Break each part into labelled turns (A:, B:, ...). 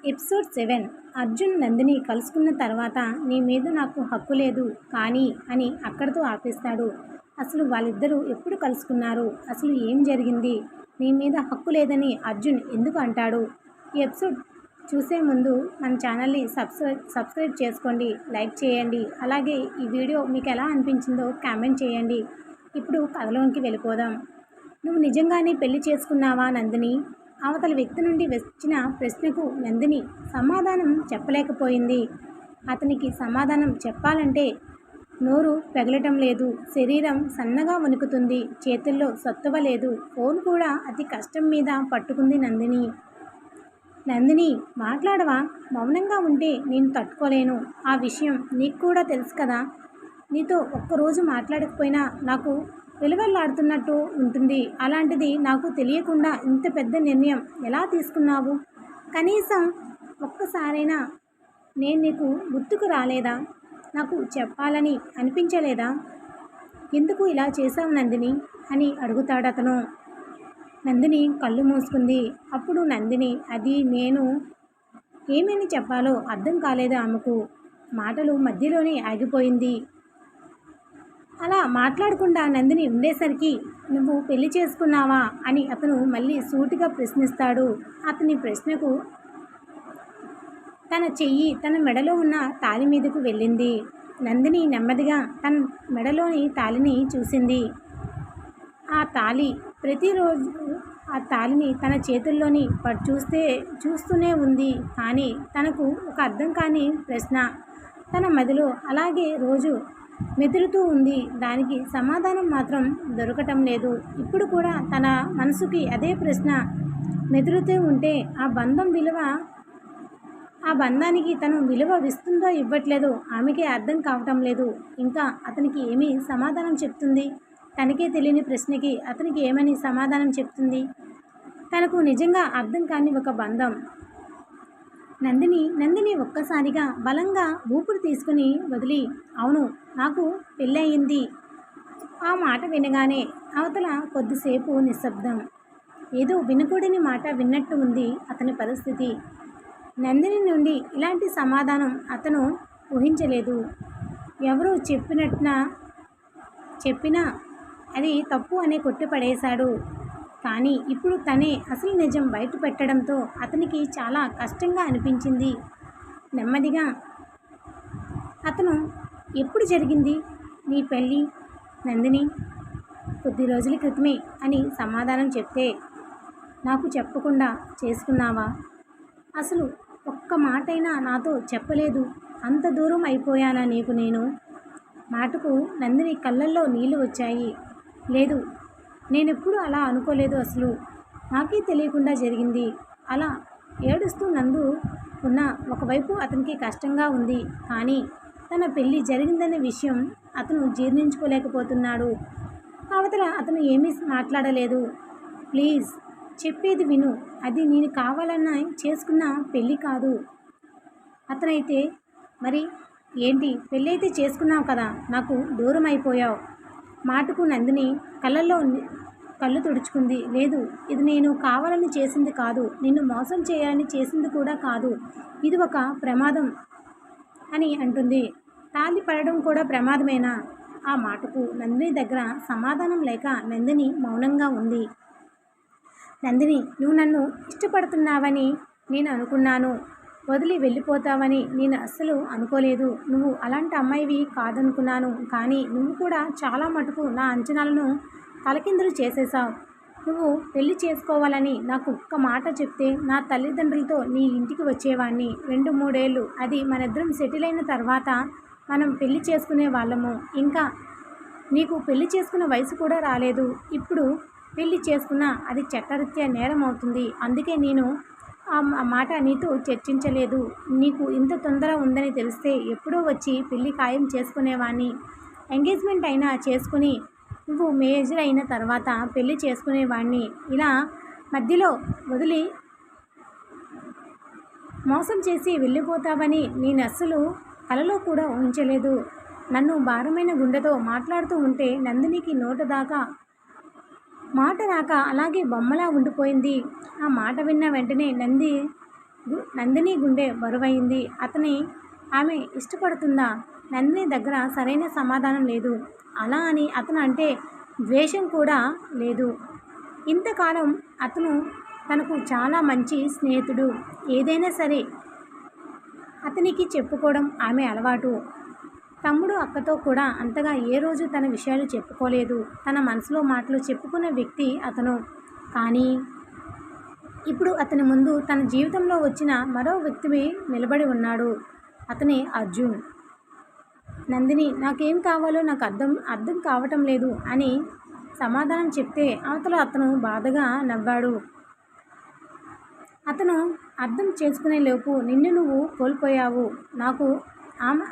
A: Episode 7. Arjun Nandini కలుసుకున్న తర్వాత నీ మీద నాకు హక్కు లేదు కానీ అని అక్కడితో ఆపేస్తాడు. అసలు వాళ్ళిద్దరూ ఎప్పుడు కలుసుకున్నారు, అసలు ఏం జరిగింది, నీ మీద హక్కు లేదని అర్జున్ ఎందుకు అంటాడు? ఈ ఎపిసోడ్ చూసే ముందు మన ఛానల్ని సబ్స్క్రైబ్ చేసుకోండి, లైక్ చేయండి. అలాగే ఈ వీడియో మీకు ఎలా అనిపించిందో కామెంట్ చేయండి. ఇప్పుడు కథలోనికి వెళ్ళిపోదాం. నువ్వు నిజంగానే పెళ్లి చేసుకున్నావా నందిని? అవతల వ్యక్తి నుండి వచ్చిన ప్రశ్నకు నందిని సమాధానం చెప్పలేకపోయింది. అతనికి సమాధానం చెప్పాలంటే నోరు పెగలటం లేదు, శరీరం సన్నగా వణుకుతుంది, చేతుల్లో సత్తువ లేదు. ఫోన్ కూడా అతి కష్టం మీద పట్టుకుంది నందిని. నందిని, మాట్లాడవా? మౌనంగా ఉంటే నేను తట్టుకోలేను. ఆ విషయం నీకు కూడా తెలుసు కదా. నీతో ఒక్కరోజు మాట్లాడకపోయినా నాకు వెలువెల్లాడుతున్నట్టు ఉంటుంది. అలాంటిది నాకు తెలియకుండా ఇంత పెద్ద నిర్ణయం ఎలా తీసుకున్నావు? కనీసం ఒక్కసారైనా నేను నీకు గుర్తుకు రాలేదా? నాకు చెప్పాలని అనిపించలేదా? ఎందుకు ఇలా చేశావు నందిని అని అడుగుతాడు అతను. నందిని కళ్ళు మూసుకుంది. అప్పుడు నందిని అది నేను ఏమని చెప్పాలో అర్థం కాలేదు ఆమెకు. మాటలు మధ్యలోనే ఆగిపోయింది. అలా మాట్లాడకుండా నందిని ఉండేసరికి నువ్వు పెళ్లి చేసుకున్నావా అని అతను మళ్ళీ సూటిగా ప్రశ్నిస్తాడు. అతని ప్రశ్నకు తన చెయ్యి తన మెడలో ఉన్న తాళి మీదకు వెళ్ళింది. నందిని నెమ్మదిగా తన మెడలోని తాళిని చూసింది. ఆ తాళి ప్రతిరోజు ఆ తాళిని తన చేతుల్లోని చూస్తూనే ఉంది. కానీ తనకు ఒక అర్థం కాని ప్రశ్న తన మదిలో అలాగే రోజు మెదులుతూ ఉంది. దానికి సమాధానం మాత్రం దొరకటం లేదు. ఇప్పుడు కూడా తన మనసుకి అదే ప్రశ్న మెదులుతూ ఉంటే ఆ బంధానికి తను విలువ ఇస్తుందో ఇవ్వట్లేదో ఆమెకే అర్థం కావటం లేదు. ఇంకా అతనికి ఏమీ సమాధానం చెప్తుంది? తనకే తెలియని ప్రశ్నకి అతనికి ఏమని సమాధానం చెప్తుంది? తనకు నిజంగా అర్థం కాని ఒక బంధం. నందిని ఒక్కసారిగా బలంగా ఊపిరి తీసుకుని వదిలి, అవును, నాకు పెళ్ళయింది. ఆ మాట వినగానే అవతల కొద్దిసేపు నిశ్శబ్దం. ఏదో వినకూడని మాట విన్నట్టు ఉంది అతని పరిస్థితి. నందిని నుండి ఇలాంటి సమాధానం అతను ఊహించలేదు. ఎవరో చెప్పినా అది తప్పు అనే కొట్టిపడేశాడు. కానీ ఇప్పుడు తనే అసలు నిజం బయట పెట్టడంతో అతనికి చాలా కష్టంగా అనిపించింది. నెమ్మదిగా అతను, ఎప్పుడు జరిగింది నీ పెళ్ళి నందిని? కొద్ది రోజుల క్రితమే అని సమాధానం చెప్తే నాకు చెప్పకుండా చేసుకున్నావా? అసలు ఒక్క మాటైనా నాతో చెప్పలేదు. అంత దూరం అయిపోయానా నీకు నేను? మాటకు నందిని కళ్ళల్లో నీళ్లు వచ్చాయి. లేదు, నేనెప్పుడు అలా అనుకోలేదు. అసలు నాకే తెలియకుండా జరిగింది. అలా ఏడుస్తూ నందు ఉన్న ఒకవైపు అతనికి కష్టంగా ఉంది. కానీ తన పెళ్ళి జరిగిందనే విషయం అతను జీర్ణించుకోలేకపోతున్నాడు. అవతల అతను ఏమీ మాట్లాడలేదు. ప్లీజ్ చెప్పేది విను. అది నేను కావాలన్నా చేసుకున్న పెళ్ళి కాదు. అతనైతే మరి ఏంటి? పెళ్ళి అయితే చేసుకున్నావు కదా, నాకు దూరం అయిపోయావు. మాటకు నందిని కళ్ళల్లో కళ్ళు తుడుచుకుంది. లేదు, ఇది నేను కావాలని చేసింది కాదు, నిన్ను మోసం చేయాలని చేసింది కూడా కాదు. ఇది ఒక ప్రమాదం అని అంటుంది. తాళి పడడం కూడా ప్రమాదమేనా? ఆ మాటకు నందిని దగ్గర సమాధానం లేక నందిని మౌనంగా ఉంది. నందిని, నువ్వు నన్ను ఇష్టపడుతున్నావని నేను అనుకున్నాను. వదిలి వెళ్ళిపోతావని నేను అస్సలు అనుకోలేదు. నువ్వు అలాంటి అమ్మాయివి కాదనుకున్నాను. కానీ నువ్వు కూడా చాలా మటుకు నా అంచనాలను తలకిందులు చేసేశావు. నువ్వు పెళ్లి చేసుకోవాలని నాకు ఒక్క మాట చెప్తే నా తల్లిదండ్రులతో నీ ఇంటికి వచ్చేవాడిని. 2-3 ఏళ్ళు, అది మనిద్దరం సెటిల్ అయిన తర్వాత మనం పెళ్లి చేసుకునే వాళ్ళము. ఇంకా నీకు పెళ్లి చేసుకునే వయసు కూడా రాలేదు. ఇప్పుడు పెళ్లి చేసుకున్నా అది చట్టరీత్యా నేరం అవుతుంది. అందుకే నేను ఆ మాట నీతో చర్చించలేదు. నీకు ఇంత తొందర ఉందని తెలిస్తే ఎప్పుడో వచ్చి పెళ్లి ఖాయం చేసుకునేవాడిని. ఎంగేజ్మెంట్ అయినా చేసుకుని నువ్వు మేజర్ అయిన తర్వాత పెళ్లి చేసుకునేవాడిని. ఇలా మధ్యలో వదిలి మోసం చేసి వెళ్ళిపోతావని నేను అస్సలు కలలో కూడా ఊహించలేదు. నన్ను భారమైన గుండెతో మాట్లాడుతూ ఉంటే నందినికి నోట దాకా మాట రాక అలాగే బొమ్మలా ఉండిపోయింది. ఆ మాట విన్న వెంటనే నందిని గుండె బరువైంది. ఆమె ఇష్టపడుతుందా? నందిని దగ్గర సరైన సమాధానం లేదు. అలా అని అతను అంటే ద్వేషం కూడా లేదు. ఇంతకాలం అతను తనకు చాలా మంచి స్నేహితుడు. ఏదైనా సరే అతనికి చెప్పుకోవడం ఆమె అలవాటు. తమ్ముడు అక్కతో కూడా అంతగా ఏ రోజు తన విషయాలు చెప్పుకోలేదు. తన మనసులో మాటలు చెప్పుకున్న వ్యక్తి అతను. కానీ ఇప్పుడు అతని ముందు తన జీవితంలో వచ్చిన మరో వ్యక్తి నిలబడి ఉన్నాడు. అతనే అర్జున్. నందిని నాకేం కావాలో నాకు అర్థం కావటం లేదు అని సమాధానం చెప్తే అవతల అతను బాధగా నవ్వాడు. అతను అర్థం చేసుకునే లోపు నిన్ను నువ్వు కోల్పోయావు. నాకు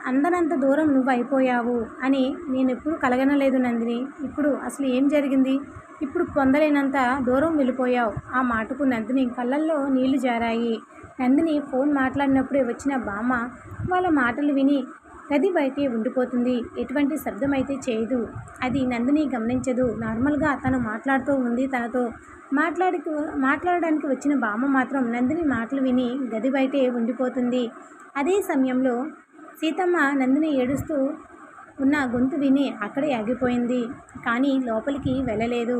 A: అందనంత దూరం నువ్వు అయిపోయావు అని నేనెప్పుడు కలగనలేదు నందిని. ఇప్పుడు అసలు ఏం జరిగింది? ఇప్పుడు పొందలేనంత దూరం వెళ్ళిపోయావు. ఆ మాటకు నందిని కళ్ళల్లో నీళ్లు జారాయి. నందిని ఫోన్ మాట్లాడినప్పుడే వచ్చిన బామ్మ వాళ్ళ మాటలు విని గది బయటే ఉండిపోతుంది. ఎటువంటి శబ్దం అయితే చేయదు. అది నందిని గమనించదు. నార్మల్గా తను మాట్లాడుతూ ఉంది. తనతో మాట్లాడడానికి వచ్చిన బామ్మ మాత్రం నందిని మాటలు విని గది బయటే ఉండిపోతుంది. అదే సమయంలో సీతమ్మ నందిని ఏడుస్తూ ఉన్న గొంతు విని అక్కడే ఆగిపోయింది. కానీ లోపలికి వెళ్ళలేదు.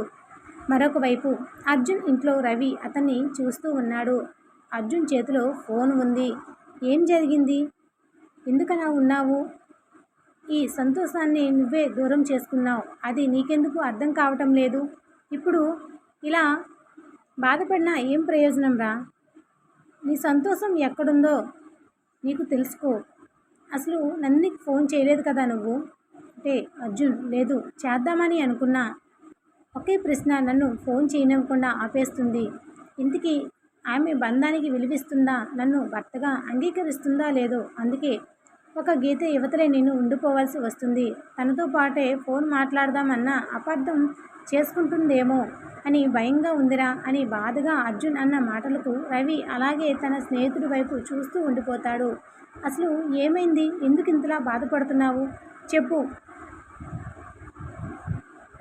A: మరొక వైపు అర్జున్ ఇంట్లో రవి అతన్ని చూస్తూ ఉన్నాడు. అర్జున్ చేతిలో ఫోన్ ఉంది. ఏం జరిగింది? ఎందుకలా ఉన్నావు? ఈ సంతోషాన్ని నువ్వే దూరం చేసుకున్నావు. అది నీకెందుకు అర్థం కావటం లేదు? ఇప్పుడు ఇలా బాధపడినా ఏం ప్రయోజనం రా? నీ సంతోషం ఎక్కడుందో నీకు తెలుసుకో. అసలు నందినికి ఫోన్ చేయలేదు కదా నువ్వు? అంటే అర్జున్ లేదు, చేద్దామని అనుకున్నా. ఒకే ప్రశ్న నన్ను ఫోన్ చేయనివ్వకుండా ఆపేస్తుంది. ఇంతకీ ఆమె బంధానికి విలువిస్తుందా? నన్ను భర్తగా అంగీకరిస్తుందా లేదో? అందుకే ఒక గీత యువతలే నేను ఉండిపోవాల్సి వస్తుంది. తనతో పాటే ఫోన్ మాట్లాడదామన్నా అపార్థం చేసుకుంటుందేమో అని భయంగా ఉందిరా అని బాధగా అర్జున్ అన్న మాటలకు రవి అలాగే తన స్నేహితుడి వైపు చూస్తూ ఉండిపోతాడు. అసలు ఏమైంది? ఎందుకు ఇంతలా బాధపడుతున్నావు? చెప్పు.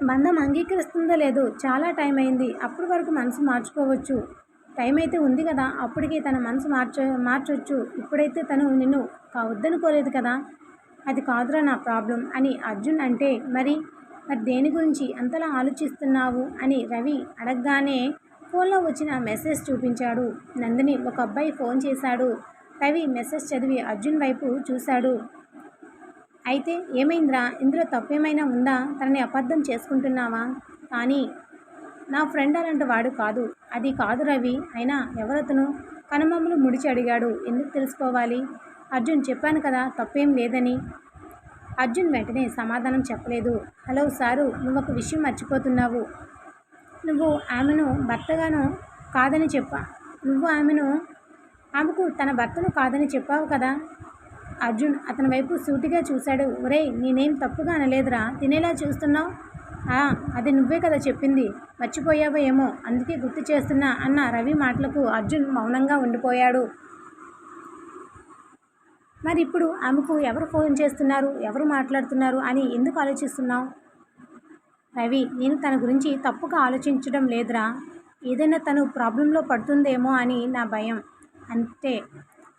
A: బంధం అంగీకరిస్తుందో లేదో చాలా టైం అయింది. అప్పటి వరకు మనసు మార్చుకోవచ్చు. టైం అయితే ఉంది కదా, అప్పటికి తన మనసు మార్చొచ్చు. ఇప్పుడైతే తను నిన్ను వద్దనుకోలేదు కదా. అది కాదురా నా ప్రాబ్లం అని అర్జున్ అంటే మరి దేని గురించి అంతలా ఆలోచిస్తున్నావు అని రవి అడగగానే ఫోన్లో వచ్చిన మెసేజ్ చూపించాడు. నందిని ఒక అబ్బాయి ఫోన్ చేశాడు. రవి మెసేజ్ చదివి అర్జున్ వైపు చూశాడు. అయితే ఏమైందిరా? ఇందులో తప్పేమైనా ఉందా? తనని అబద్ధం చేసుకుంటున్నావా? కానీ నా ఫ్రెండ్ అలాంటి వాడు కాదు. అది కాదు రవి. అయినా ఎవరతను? కనుమమ్మలు ముడిచి అడిగాడు. ఎందుకు తెలుసుకోవాలి? అర్జున్ చెప్పాను కదా తప్పేం లేదని. అర్జున్ వెంటనే సమాధానం చెప్పలేదు. హలో సారు, నువ్వు ఒక విషయం మర్చిపోతున్నావు. నువ్వు ఆమెను భర్తగాను కాదని ఆమెకు తన భర్తను కాదని చెప్పావు కదా. అర్జున్ అతని వైపు సూటిగా చూశాడు. ఒరేయ్, నేనేం తప్పుగా అనలేదురా. తినేలా చూస్తున్నావు. అది నువ్వే కదా చెప్పింది. మర్చిపోయావో ఏమో, అందుకే గుర్తు చేస్తున్నా అన్న రవి మాటలకు అర్జున్ మౌనంగా ఉండిపోయాడు. మరి ఇప్పుడు ఆమెకు ఎవరు ఫోన్ చేస్తున్నారు, ఎవరు మాట్లాడుతున్నారు అని ఎందుకు ఆలోచిస్తున్నావు? రవి, నేను తన గురించి తప్పుగా ఆలోచించడం లేదురా. ఏదైనా తను ప్రాబ్లంలో పడుతుందేమో అని నా భయం అంతే.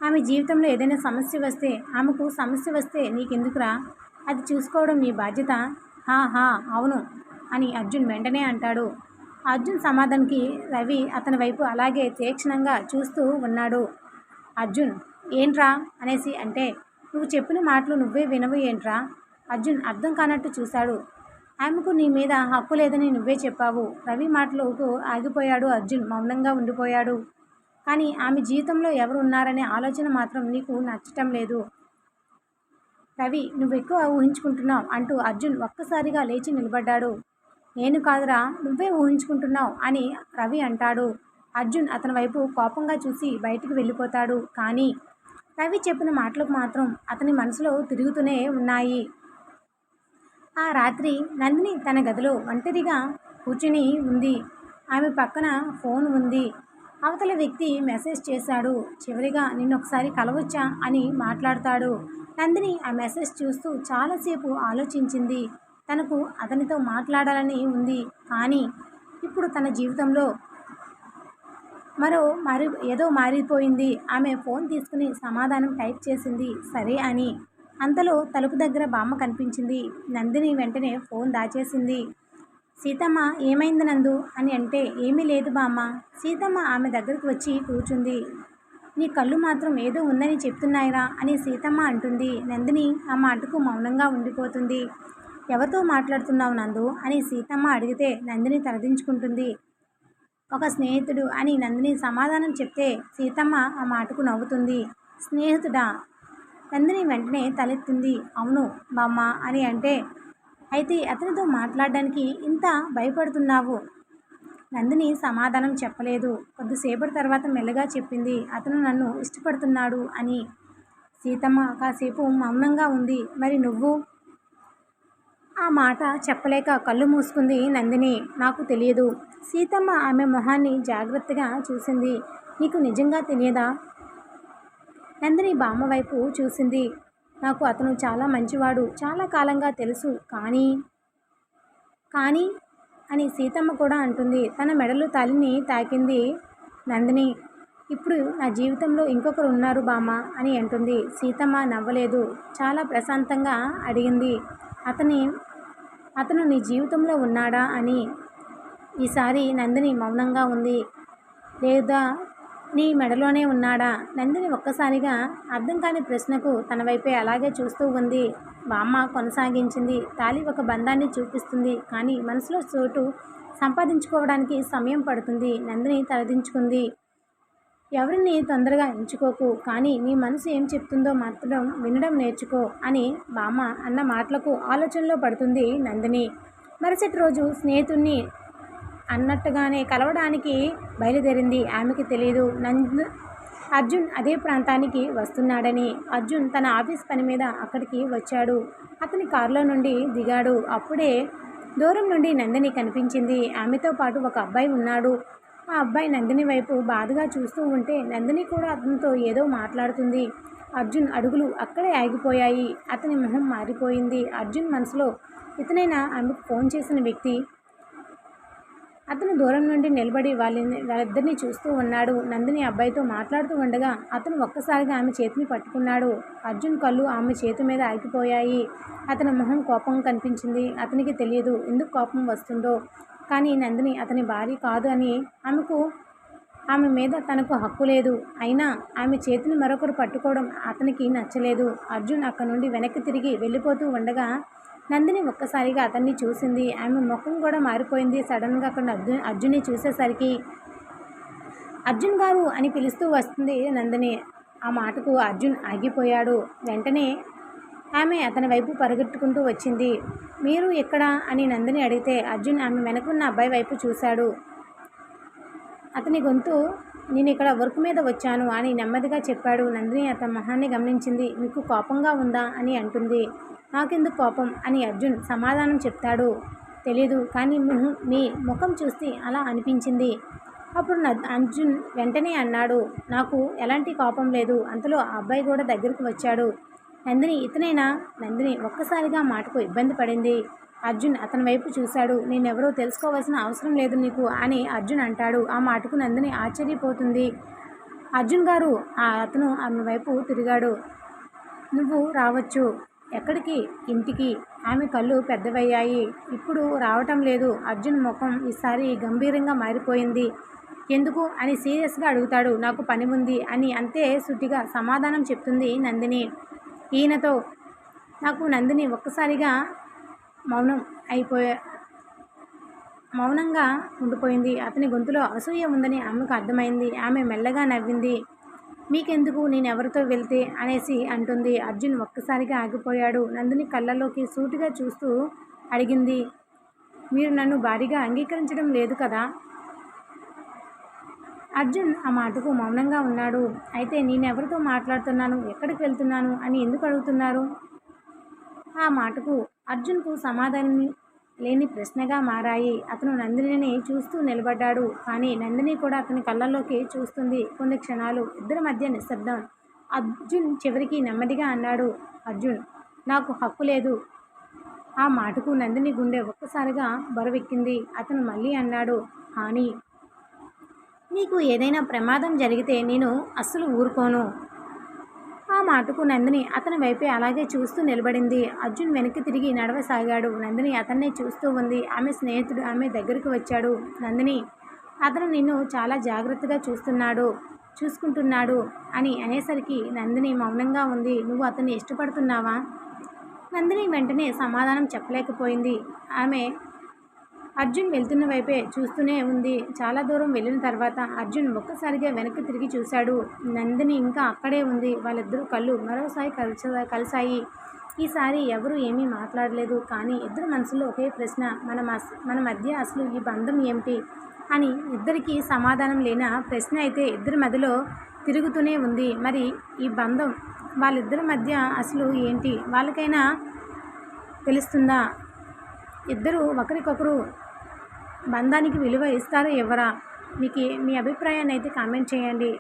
A: ఆమె జీవితంలో ఏదైనా సమస్య వస్తే, ఆమెకు సమస్య వస్తే నీకెందుకురా? అది చూసుకోవడం నీ బాధ్యత. అవును అని అర్జున్ వెంటనే అంటాడు. అర్జున్ సమాధానానికి రవి అతని వైపు అలాగే తీక్షణంగా చూస్తూ ఉన్నాడు. అర్జున్ ఏంట్రా అనేసి అంటే, నువ్వు చెప్పిన మాటలు నువ్వే వినవు ఏంట్రా? అర్జున్ అర్థం కానట్టు చూశాడు. ఆమెకు నీ మీద హక్కు లేదని నువ్వే చెప్పావు. రవి మాటలకు ఆగిపోయాడు అర్జున్. మౌనంగా ఉండిపోయాడు. కానీ ఆమె జీవితంలో ఎవరు ఉన్నారనే ఆలోచన మాత్రం నీకు నచ్చటం లేదు రవి. నువ్వు ఎక్కువ ఊహించుకుంటున్నావు అంటూ అర్జున్ ఒక్కసారిగా లేచి నిలబడ్డాడు. నేను కాదురా, నువ్వే ఊహించుకుంటున్నావు అని రవి అంటాడు. అర్జున్ అతని వైపు కోపంగా చూసి బయటికి వెళ్ళిపోతాడు. కానీ రవి చెప్పిన మాటలకు మాత్రం అతని మనసులో తిరుగుతూనే ఉన్నాయి. ఆ రాత్రి నందిని తన గదిలో ఒంటరిగా కూర్చుని ఉంది. ఆమె పక్కన ఫోన్ ఉంది. అవతల వ్యక్తి మెసేజ్ చేశాడు. చివరిగా నిన్నొకసారి కలవచ్చా అని మాట్లాడతాడు. నందిని ఆ మెసేజ్ చూస్తూ చాలాసేపు ఆలోచించింది. తనకు అతనితో మాట్లాడాలని ఉంది. కానీ ఇప్పుడు తన జీవితంలో ఏదో మారిపోయింది. ఆమె ఫోన్ తీసుకుని సమాధానం టైప్ చేసింది సరే అని. అంతలో తలుపు దగ్గర బామ్మ కనిపించింది. నందిని వెంటనే ఫోన్ దాచేసింది. సీతమ్మ ఏమైంది నందు అని అంటే ఏమీ లేదు బామ్మ. సీతమ్మ ఆమె దగ్గరకు వచ్చి కూర్చుంది. నీ కళ్ళు మాత్రం ఏదో ఉందని చెప్తున్నాయిరా అని సీతమ్మ అంటుంది. నందిని ఆ మాటకు మౌనంగా ఉండిపోతుంది. ఎవరితో మాట్లాడుతున్నావు నందు అని సీతమ్మ అడిగితే నందిని తలదించుకుంటుంది. ఒక స్నేహితుడు అని నందిని సమాధానం చెప్తే సీతమ్మ ఆ మాటకు నవ్వుతుంది. స్నేహితుడా? నందిని వెంటనే తలెత్తింది. అవును బామ్మ అని అంటే అయితే అతనితో మాట్లాడడానికి ఇంత భయపడుతున్నావు? నందిని సమాధానం చెప్పలేదు. కొద్దిసేపటి తర్వాత మెల్లగా చెప్పింది. అతను నన్ను ఇష్టపడుతున్నాడు అని. సీతమ్మ కాసేపు మౌనంగా ఉంది. మరి నువ్వు? ఆ మాట చెప్పలేక కళ్ళు మూసుకుంది నందిని. నాకు తెలియదు. సీతమ్మ ఆమె మొహాన్ని జాగ్రత్తగా చూసింది. నీకు నిజంగా తెలియదా? నందిని బామ్మ వైపు చూసింది. నాకు అతను చాలా మంచివాడు. చాలా కాలంగా తెలుసు. కానీ అని సీతమ్మ కూడా అంటుంది. తన మెడలో తలిని తాకింది నందిని. ఇప్పుడు నా జీవితంలో ఇంకొకరు ఉన్నారు బామ్మ అని అంటుంది. సీతమ్మ నవ్వలేదు. చాలా ప్రశాంతంగా అడిగింది. అతను నీ జీవితంలో ఉన్నాడా అని. ఈసారి నందిని మౌనంగా ఉంది. లేదా నీ మెడలోనే ఉన్నాడా? నందిని ఒక్కసారిగా అర్థం కాని ప్రశ్నకు తన వైపే అలాగే చూస్తూ ఉంది. బామ్మ కొనసాగించింది. తాళి ఒక బంధాన్ని చూపిస్తుంది. కానీ మనసులో చోటు సంపాదించుకోవడానికి సమయం పడుతుంది. నందిని తలదించుకుంది. ఎవరిని తొందరగా ఎంచుకోకు. కానీ నీ మనసు ఏం చెప్తుందో మాత్రం వినడం నేర్చుకో అని బామ్మ అన్న మాటలకు ఆలోచనలో పడుతుంది నందిని. మరుసటి రోజు స్నేహితుణ్ణి అన్నట్టుగానే కలవడానికి బయలుదేరింది. ఆమెకి తెలియదు అర్జున్ అదే ప్రాంతానికి వస్తున్నాడని. అర్జున్ తన ఆఫీస్ పని మీద అక్కడికి వచ్చాడు. అతని కారులో నుండి దిగాడు. అప్పుడే దూరం నుండి నందిని కనిపించింది. ఆమెతో పాటు ఒక అబ్బాయి ఉన్నాడు. ఆ అబ్బాయి నందిని వైపు బాధగా చూస్తూ ఉంటే నందిని కూడా అతనితో ఏదో మాట్లాడుతుంది. అర్జున్ అడుగులు అక్కడే ఆగిపోయాయి. అతని మొహం మారిపోయింది. అర్జున్ మనసులో ఇతనైనా ఆమెకు ఫోన్ చేసిన వ్యక్తి. అతను దూరం నుండి నిలబడి వాళ్ళిద్దరిని చూస్తూ ఉన్నాడు. నందిని అబ్బాయితో మాట్లాడుతూ ఉండగా అతను ఒక్కసారిగా ఆమె చేతిని పట్టుకున్నాడు. అర్జున్ కళ్ళు ఆమె చేతి మీద ఆగిపోయాయి. అతని మొహం కోపం కనిపించింది. అతనికి తెలియదు ఎందుకు కోపం వస్తుందో. కానీ నందిని అతని భార్య కాదు అని ఆమె మీద తనకు హక్కు లేదు. అయినా ఆమె చేతిని మరొకరు పట్టుకోవడం అతనికి నచ్చలేదు. అర్జున్ అక్కడి నుండి వెనక్కి తిరిగి వెళ్ళిపోతూ ఉండగా నందిని ఒక్కసారిగా అతన్ని చూసింది. ఆమె ముఖం కూడా మారిపోయింది. సడన్గా అక్కడ అర్జున్ని చూసేసరికి అర్జున్ గారు అని పిలుస్తూ వస్తుంది నందిని. ఆ మాటకు అర్జున్ ఆగిపోయాడు. వెంటనే ఆమె అతని వైపు పరుగెట్టుకుంటూ వచ్చింది. మీరు ఎక్కడా అని నందిని అడిగితే అర్జున్ ఆమె వెనకున్న అబ్బాయి వైపు చూశాడు. అతని గొంతు నేను ఇక్కడ వర్క్ మీద వచ్చాను అని నెమ్మదిగా చెప్పాడు. నందిని అతని మొహాన్ని గమనించింది. మీకు కోపంగా ఉందా అని అంటుంది. నాకెందుకు కోపం అని అర్జున్ సమాధానం చెప్తాడు. తెలీదు కానీ మీ ముఖం చూస్తే అలా అనిపించింది. అప్పుడు అర్జున్ వెంటనే అన్నాడు. నాకు ఎలాంటి కోపం లేదు. అంతలో ఆ అబ్బాయి కూడా దగ్గరికి వచ్చాడు. నందిని ఇతనేనా? నందిని ఒక్కసారిగా మాటకు ఇబ్బంది పడింది. అర్జున్ అతని వైపు చూశాడు. నేనెవరో తెలుసుకోవాల్సిన అవసరం లేదు నీకు అని అర్జున్ అంటాడు. ఆ మాటకు నందిని ఆశ్చర్యపోతుంది. అర్జున్ గారు అతను ఆమె వైపు తిరిగాడు. నువ్వు రావచ్చు. ఎక్కడికి? ఇంటికి. ఆమె కళ్ళు పెద్దవయ్యాయి. ఇప్పుడు రావటం లేదు. అర్జున్ ముఖం ఈసారి గంభీరంగా మారిపోయింది. ఎందుకు అని సీరియస్గా అడుగుతాడు. నాకు పని ఉంది అని అంతే సూటిగా సమాధానం చెప్తుంది నందిని. ఈయనతో నాకు నందిని ఒక్కసారిగా మౌనంగా ఉండిపోయింది. అతని గొంతులో అసూయ ఉందని ఆమెకు అర్థమైంది. ఆమె మెల్లగా నవ్వింది. మీకెందుకు నేనెవరితో వెళ్తే అనేసి అంటుంది. అర్జున్ ఒక్కసారిగా ఆగిపోయాడు. నందిని కళ్ళలోకి సూటిగా చూస్తూ అడిగింది. మీరు నన్ను భారీగా అంగీకరించడం లేదు కదా? అర్జున్ ఆ మాటకు మౌనంగా ఉన్నాడు. అయితే నేనెవరితో మాట్లాడుతున్నాను, ఎక్కడికి వెళ్తున్నాను అని ఎందుకు అడుగుతున్నారు? ఆ మాటకు అర్జున్కు సమాధానం లేని ప్రశ్నగా మారాయి. అతను నందినిని చూస్తూ నిలబడ్డాడు. కానీ నందిని కూడా అతని కళ్ళల్లోకి చూస్తుంది. కొన్ని క్షణాలు ఇద్దరి మధ్య నిశ్శబ్దం. అర్జున్ చివరికి నెమ్మదిగా అన్నాడు. అర్జున్, నాకు హక్కు లేదు. ఆ మాటకు నందిని గుండె ఒక్కసారిగా బరువెక్కింది. అతను మళ్ళీ అన్నాడు. హాని, నీకు ఏదైనా ప్రమాదం జరిగితే నేను అస్సలు ఊరుకోను. ఆ మాటకు నందిని అతని వైపే అలాగే చూస్తూ నిలబడింది. అర్జున్ వెనక్కి తిరిగి నడవసాగాడు. నందిని అతన్నే చూస్తూ ఉంది. ఆమె స్నేహితుడు ఆమె దగ్గరికి వచ్చాడు. నందిని, అతను నిన్ను చాలా జాగ్రత్తగా చూసుకుంటున్నాడు అని అనేసరికి నందిని మౌనంగా ఉంది. నువ్వు అతన్ని ఇష్టపడుతున్నావా? నందిని వెంటనే సమాధానం చెప్పలేకపోయింది. ఆమె అర్జున్ వెళ్తున్న వైపే చూస్తూనే ఉంది. చాలా దూరం వెళ్ళిన తర్వాత అర్జున్ ఒక్కసారిగా వెనక్కి తిరిగి చూశాడు. నందిని ఇంకా అక్కడే ఉంది. వాళ్ళిద్దరూ కళ్ళు మరోసారి కలిశాయి. ఈసారి ఎవరూ ఏమీ మాట్లాడలేదు. కానీ ఇద్దరు మనసులో ఒకే ప్రశ్న, మన మధ్య అసలు ఈ బంధం ఏమిటి అని. ఇద్దరికీ సమాధానం లేని ప్రశ్న అయితే ఇద్దరి మధ్యలో తిరుగుతూనే ఉంది. మరి ఈ బంధం వాళ్ళిద్దరి మధ్య అసలు ఏంటి? వాళ్ళకైనా తెలుస్తుందా? ఇద్దరు ఒకరికొకరు బంధానికి విలువ ఇస్తారా ఇవ్వరా? మీ అభిప్రాయాన్ని అయితే కామెంట్ చేయండి.